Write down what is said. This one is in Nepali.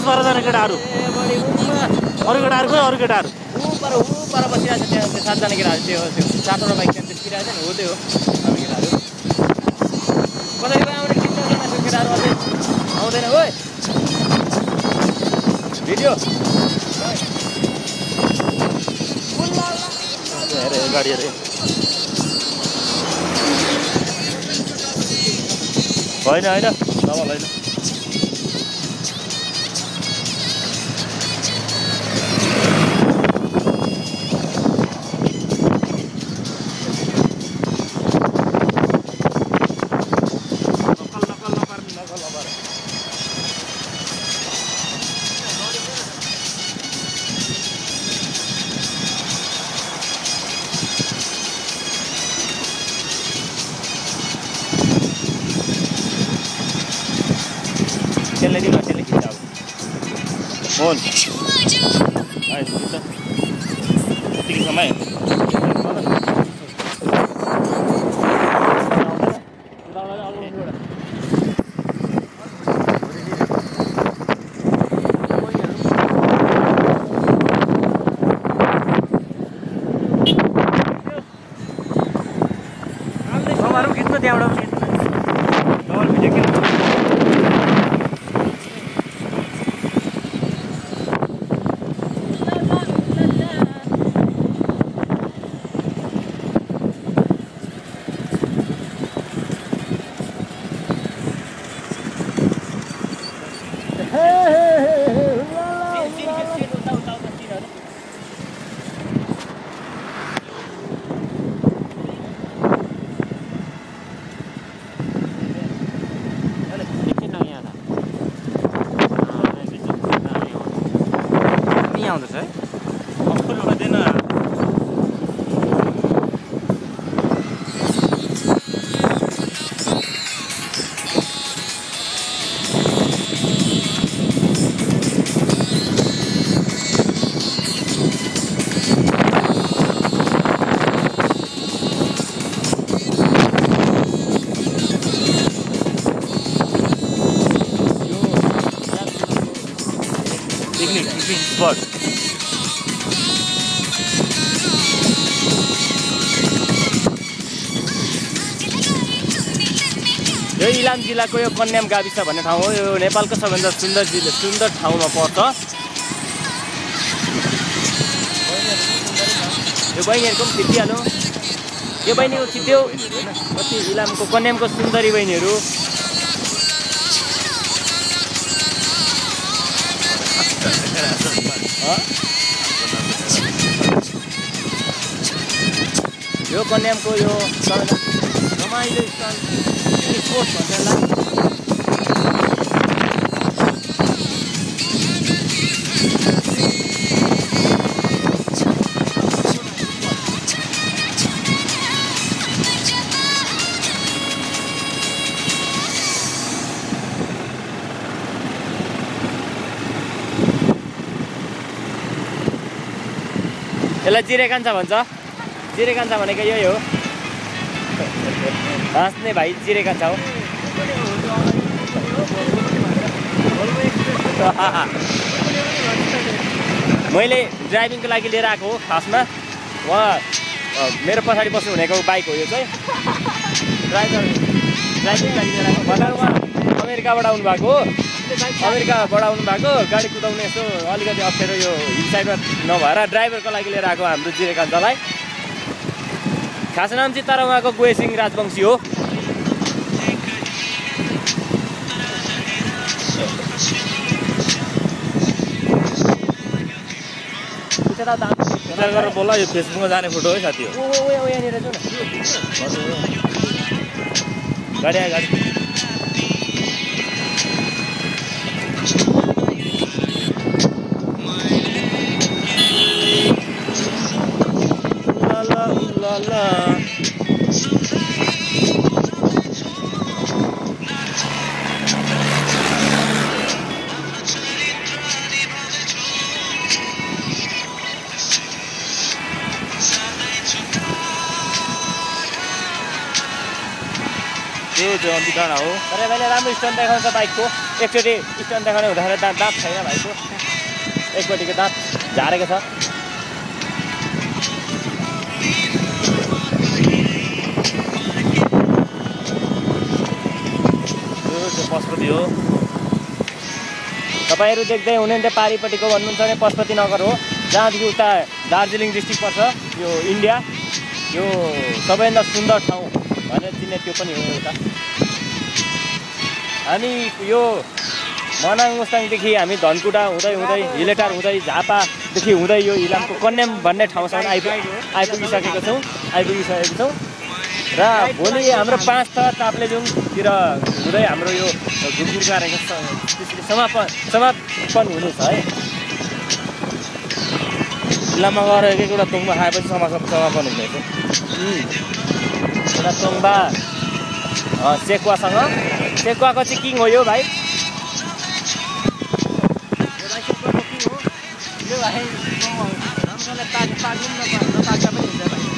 10-12 जना केटाहरू अरू केटाहरू खोइ अरू केटाहरू पर बसिरहेको छ त्यहाँ 7 जना केटाहरू त्यो 7वटा बाइक त्यहाँ तेस्किरहेको छ नि हो त्यो हो अरू केटाहरू कसरी आउने केटाहरू अझै आउँदैन ओइ भिडियो हेरे गाडी हेरे होइन होइन डबल होइन त्यसले दिनु त्यसले खिच्छ अब फोन आइस खिच्छ यतिकै समय खिच्नु त्यहाँबाट आउँदैछ है अफल हुँदैन पिकनिक स्पट यो इलाम जिल्लाको यो कन्याम गाविस भन्ने ठाउँ हो यो नेपालको सबैभन्दा सुन्दर ठाउँमा पर्छ यो बहिनीहरूको पनि खिचिहाल्यो यो बहिनीको खिच्यो कति इलामको कन्यामको सुन्दरी बहिनीहरू यो कन्यामको यो रमाइलो स्थल स्पोर्ट्स भन्छ यसलाई जिरेकान्छा भन्छ जिरेकान्छा भनेको यही हो हाँस्ने भाइ जिरेकान्छा हो मैले ड्राइभिङको लागि लिएर आएको हो खासमा उहाँ मेरो पछाडि बस्नु हुनेको बाइक हो यो चाहिँ ड्राइभिङको लागि लिएर आएको भर्खर उहाँ अमेरिकाबाट आउनुभएको हो अमेरिकाबाट आउनुभएको गाडी कुदाउने यसो अलिकति अप्ठ्यारो यो हिल साइडमा नभएर ड्राइभरको लागि लिएर आएको हाम्रो जिरेकान्छालाई खास नाम चाहिँ तर उहाँको गोएसिङ राजवंशी हो गरेर बोला यो फेसबुकमा जाने फोटो है साथी हो यहाँनिर गाडी आयो गाडी त्यो अन्ति डाँडा हो तर मैले राम्रो स्टन्ट देखाउँछ बाइकको एकचोटि स्टन देखाउने हुँदाखेरि दाँत छैन भाइको एकपट्टिको दाँत झारेको छ यो पशुपति हो तपाईँहरू देख्दै हुनुहुन्थ्यो पारिपट्टिको भन्नुहुन्छ भने पशुपति नगर हो जहाँदेखि उता दार्जिलिङ डिस्ट्रिक्ट पर्छ यो इन्डिया यो सबैभन्दा सुन्दर ठाउँ भनेर चिन्ने त्यो पनि हो एउटा हामी यो मनाङ मुस्ताङदेखि हामी धनकुटा हुँदै हुँदै हिलेटार हुँदै झापादेखि हुँदै यो इलामको कन्याम भन्ने ठाउँसम्म आइपुगिसकेको छौँ र भोलि हाम्रो 5 त ताप्लेजुङतिर हुँदै हाम्रो यो घुमघुम कार्यक्रम त्यसरी समापन हुनेछ है जिल्लामा गएर एक एउटा तोङबा खाएपछि समापन हुँदैछ एउटा तोङबा सेकुवासँग सेकुवाको चाहिँ किङ हो यो भाइ यो भाइ राम्रोले पाक्नु नपाक्दा पनि हुन्छ भाइ